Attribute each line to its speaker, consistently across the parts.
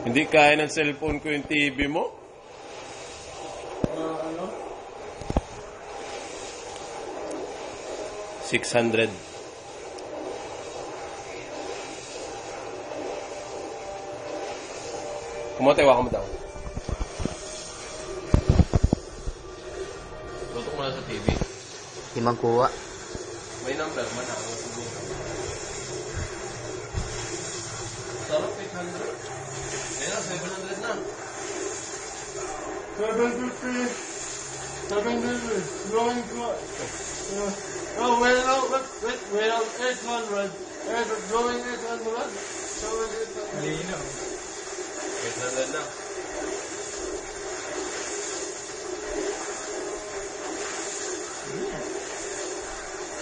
Speaker 1: Hindi kaya ng cellphone ko yung TV mo?
Speaker 2: Ano?
Speaker 1: 600. Kumatewa ka mo daw. Tutok mo na sa TV.
Speaker 3: Di magkuha.
Speaker 1: May number man ako. Sarap, 800. Ayun, 700 na.
Speaker 2: 750. 750. Going to... oh, wait, 800. Going 800.
Speaker 4: Malinaw.
Speaker 1: 800 na.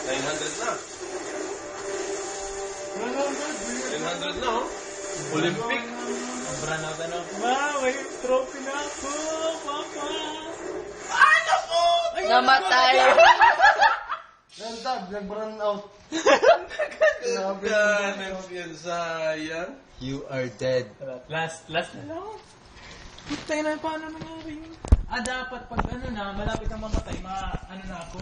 Speaker 1: $900 na. 900 na, oh. Olympic.
Speaker 4: Sobra na ako.
Speaker 2: May trophy na ako, Papa.
Speaker 3: Namatay!
Speaker 2: Nag-burn out.
Speaker 1: Ganun yan, sayang.
Speaker 3: You are dead.
Speaker 4: Last na lang. Putay na, paano nangyari yun? Dapat pag malapit ang mamatay, ano na ako.